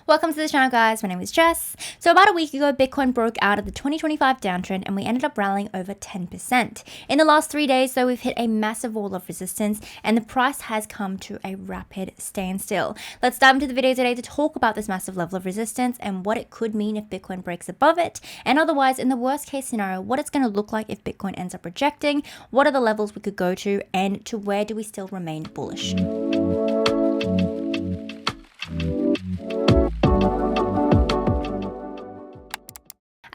Welcome to the channel, guys. My name is Jess. So about a week ago, Bitcoin broke out of the 2025 downtrend and we ended up rallying over 10%. In the last 3 days, though, we've hit a massive wall of resistance and the price has come to a rapid standstill. Let's dive into the video today to talk about this massive level of resistance and what it could mean if Bitcoin breaks above it, and otherwise, in the worst case scenario, what it's going to look like if Bitcoin ends up rejecting, what are the levels we could go to, and to where do we still remain bullish.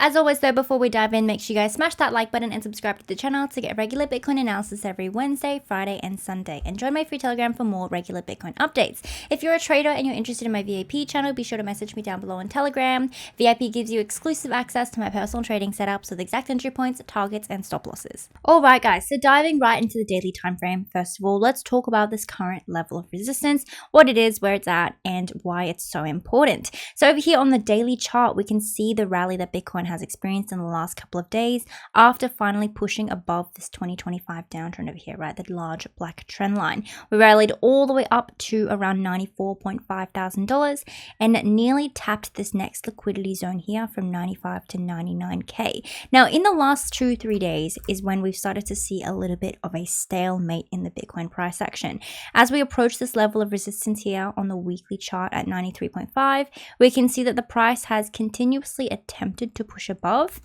As always though, before we dive in, make sure you guys smash that like button and subscribe to the channel to get regular Bitcoin analysis every Wednesday, Friday, and Sunday. And join my free Telegram for more regular Bitcoin updates. If you're a trader and you're interested in my VIP channel, be sure to message me down below on Telegram. VIP gives you exclusive access to my personal trading setups with exact entry points, targets, and stop losses. Alright guys, so diving right into the daily time frame, first of all, let's talk about this current level of resistance, what it is, where it's at, and why it's so important. So over here on the daily chart, we can see the rally that Bitcoin has experienced in the last couple of days after finally pushing above this 2025 downtrend over here, right? The large black trend line. We rallied all the way up to around $94.5 thousand and nearly tapped this next liquidity zone here from 95 to 99k. Now, in the last 2-3 days is when we've started to see a little bit of a stalemate in the Bitcoin price action. As we approach this level of resistance here on the weekly chart at 93.5, we can see that the price has continuously attempted to push above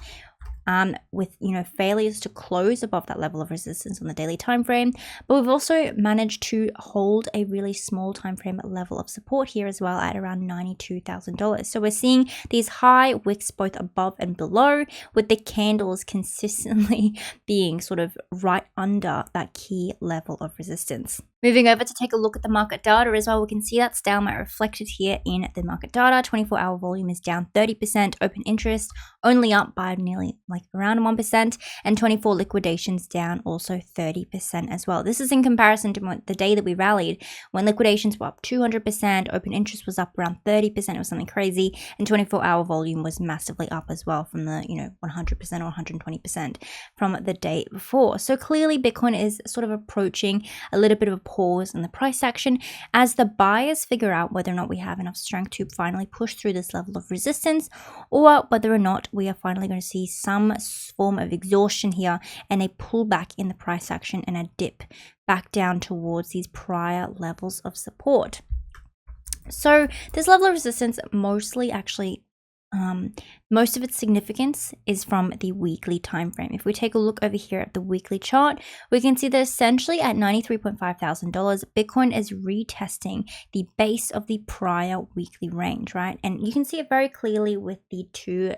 with failures to close above that level of resistance on the daily time frame, but we've also managed to hold a really small time frame level of support here as well at around $92,000. So we're seeing these high wicks both above and below, with the candles consistently being sort of right under that key level of resistance. Moving over to take a look at the market data as well, we can see that stalemate reflected here in the market data. 24-hour volume is down 30%, open interest only up by nearly around 1%, and 24 liquidations down also 30% as well. This is in comparison to the day that we rallied, when liquidations were up 200%, open interest was up around 30%, it was something crazy, and 24-hour volume was massively up as well from the 100% or 120% from the day before. So clearly Bitcoin is sort of approaching a little bit of a pause in the price action as the buyers figure out whether or not we have enough strength to finally push through this level of resistance, or whether or not we are finally going to see some form of exhaustion here and a pullback in the price action and a dip back down towards these prior levels of support. So this level of resistance mostly actually most of its significance is from the weekly time frame. If we take a look over here at the weekly chart, we can see that essentially at $93.5 thousand, Bitcoin is retesting the base of the prior weekly range, right? And you can see it very clearly with the two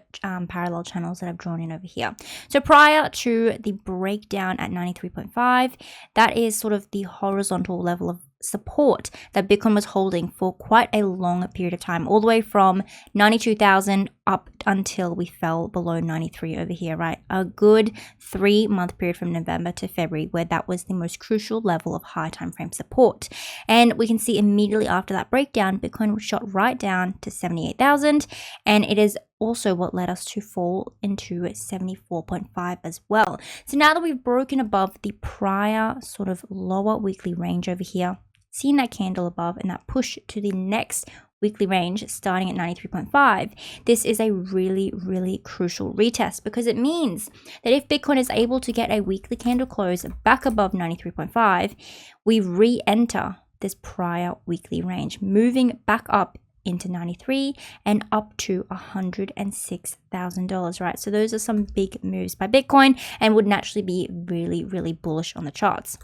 parallel channels that I've drawn in over here. So prior to the breakdown at 93.5, that is sort of the horizontal level of support that Bitcoin was holding for quite a long period of time, all the way from 92,000 up until we fell below 93 over here, right? A good 3-month period from November to February where that was the most crucial level of high time frame support. And we can see immediately after that breakdown, Bitcoin was shot right down to 78,000, and it is also what led us to fall into 74.5 as well. So now that we've broken above the prior sort of lower weekly range over here, seeing that candle above and that push to the next weekly range starting at 93.5, this is a really, really crucial retest, because it means that if Bitcoin is able to get a weekly candle close back above 93.5, we re-enter this prior weekly range, moving back up into 93 and up to $106,000, right? So those are some big moves by Bitcoin and would naturally be really, really bullish on the charts.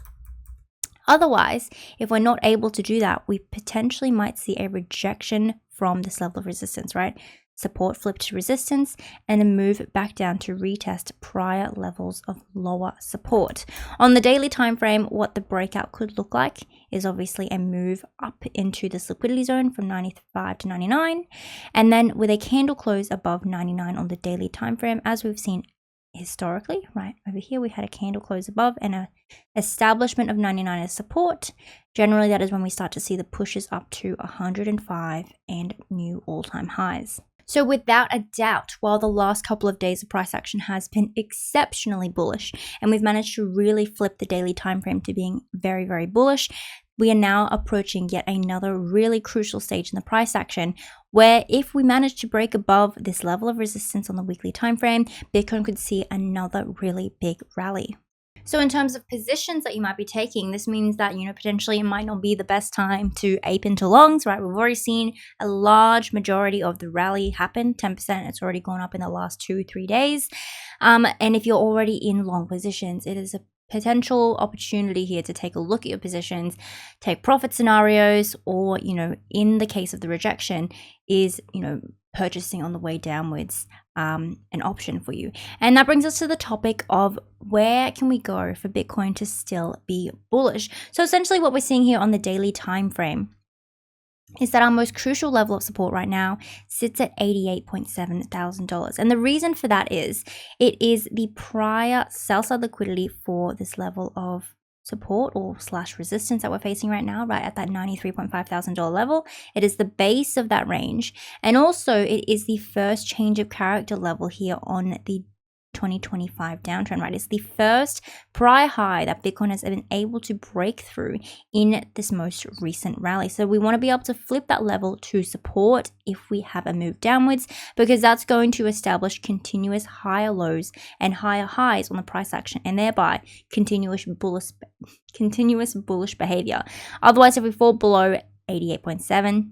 Otherwise, if we're not able to do that, we potentially might see a rejection from this level of resistance, right? Support flip to resistance and a move back down to retest prior levels of lower support. On the daily time frame, what the breakout could look like is obviously a move up into this liquidity zone from 95 to 99, and then with a candle close above 99 on the daily time frame, as we've seen historically, right? Over here we had a candle close above and a establishment of 99 as support. Generally, that is when we start to see the pushes up to 105 and new all-time highs. So without a doubt, while the last couple of days of price action has been exceptionally bullish, and we've managed to really flip the daily time frame to being very, very bullish, we are now approaching yet another really crucial stage in the price action where if we manage to break above this level of resistance on the weekly time frame, Bitcoin could see another really big rally. So in terms of positions that you might be taking, this means that, potentially it might not be the best time to ape into longs, right? We've already seen a large majority of the rally happen, 10%. It's already gone up in the last 2-3 days. And if you're already in long positions, it is a potential opportunity here to take a look at your positions, take profit scenarios, or, in the case of the rejection, is, purchasing on the way downwards an option for you. And that brings us to the topic of where can we go for Bitcoin to still be bullish. So essentially what we're seeing here on the daily time frame is that our most crucial level of support right now sits at $88.7 thousand. And the reason for that is it is the prior sell side liquidity for this level of support or / resistance that we're facing right now, right at that $93.5 thousand level. It is the base of that range. And also it is the first change of character level here on the 2025 downtrend, right? It's the first prior high that Bitcoin has been able to break through in this most recent rally. So we want to be able to flip that level to support if we have a move downwards, because that's going to establish continuous higher lows and higher highs on the price action, and thereby continuous bullish behavior. Otherwise, if we fall below 88.7,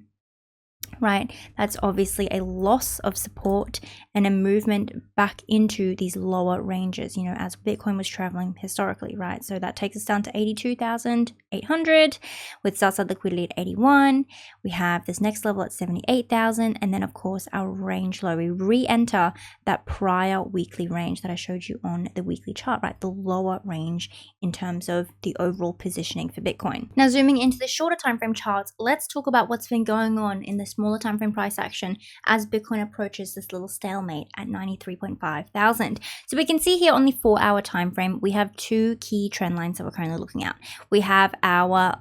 right, that's obviously a loss of support and a movement back into these lower ranges, as Bitcoin was traveling historically, right? So that takes us down to 82,800 with sell side liquidity at 81. We have this next level at 78,000, and then of course our range low. We re-enter that prior weekly range that I showed you on the weekly chart, right? The lower range in terms of the overall positioning for Bitcoin. Now zooming into the shorter time frame charts, let's talk about what's been going on in the smaller time frame price action as Bitcoin approaches this little stalemate at 93.5 thousand. So we can see here on the 4-hour time frame, we have two key trend lines that we're currently looking at. We have our,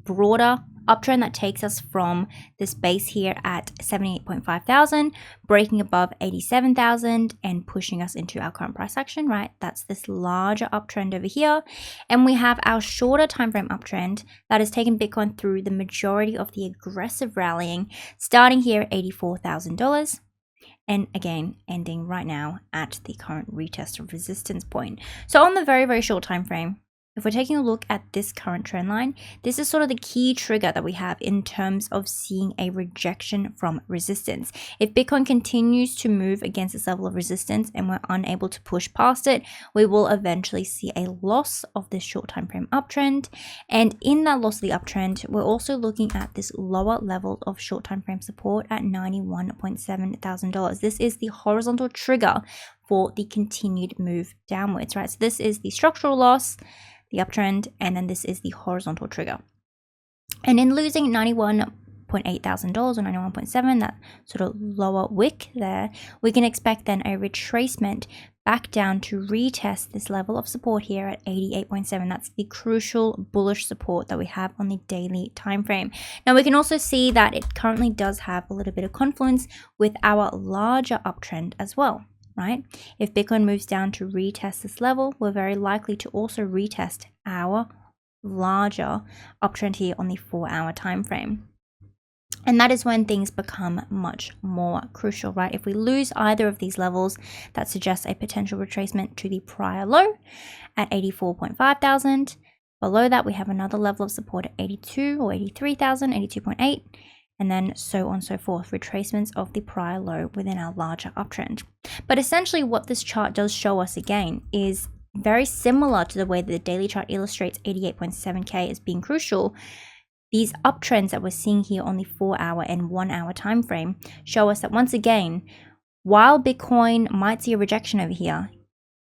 broader uptrend that takes us from this base here at 78.5 thousand, breaking above 87,000 and pushing us into our current price action, right? That's this larger uptrend over here. And we have our shorter time frame uptrend that has taken Bitcoin through the majority of the aggressive rallying, starting here at $84,000. And again, ending right now at the current retest of resistance point. So on the very, very short time frame, if we're taking a look at this current trend line, this is sort of the key trigger that we have in terms of seeing a rejection from resistance. If Bitcoin continues to move against this level of resistance and we're unable to push past it, we will eventually see a loss of this short time frame uptrend. And in that loss of the uptrend, we're also looking at this lower level of short time frame support at $91.7 thousand. This is the horizontal trigger for the continued move downwards, right? So this is the structural loss, the uptrend, and then this is the horizontal trigger. And in losing $91.8 thousand or 91.7, that sort of lower wick there, we can expect then a retracement back down to retest this level of support here at 88.7. That's the crucial bullish support that we have on the daily time frame. Now we can also see that it currently does have a little bit of confluence with our larger uptrend as well, right? If Bitcoin moves down to retest this level, we're very likely to also retest our larger uptrend here on the 4-hour time frame. And that is when things become much more crucial, right? If we lose either of these levels, that suggests a potential retracement to the prior low at 84.5 thousand. Below that, we have another level of support at 82 or 83,000, 82.8. And then so on and so forth, retracements of the prior low within our larger uptrend. But essentially what this chart does show us again is very similar to the way that the daily chart illustrates 88.7K as being crucial. These uptrends that we're seeing here on the 4-hour and 1-hour time frame show us that once again, while Bitcoin might see a rejection over here,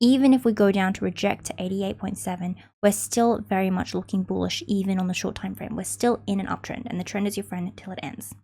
even if we go down to reject to 88.7, we're still very much looking bullish even on the short time frame. We're still in an uptrend, and the trend is your friend until it ends.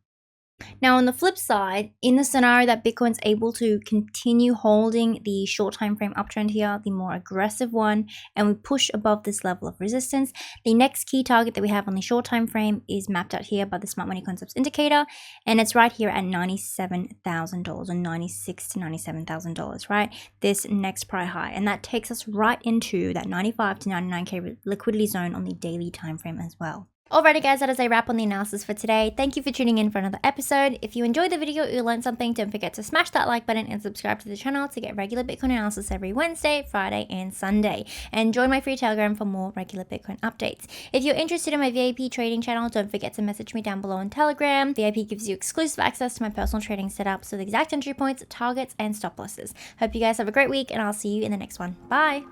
Now, on the flip side, in the scenario that Bitcoin's able to continue holding the short time frame uptrend here, the more aggressive one, and we push above this level of resistance, the next key target that we have on the short time frame is mapped out here by the Smart Money Concepts indicator, and it's right here at $97,000 or $96,000 to $97,000, right? This next prior high, and that takes us right into that 95 to 99K liquidity zone on the daily time frame as well. Alrighty guys, that is a wrap on the analysis for today. Thank you for tuning in for another episode. If you enjoyed the video or you learned something, don't forget to smash that like button and subscribe to the channel to get regular Bitcoin analysis every Wednesday, Friday, and Sunday. And join my free Telegram for more regular Bitcoin updates. If you're interested in my VIP trading channel, don't forget to message me down below on Telegram. VIP gives you exclusive access to my personal trading setup, so the exact entry points, targets, and stop losses. Hope you guys have a great week, and I'll see you in the next one. Bye!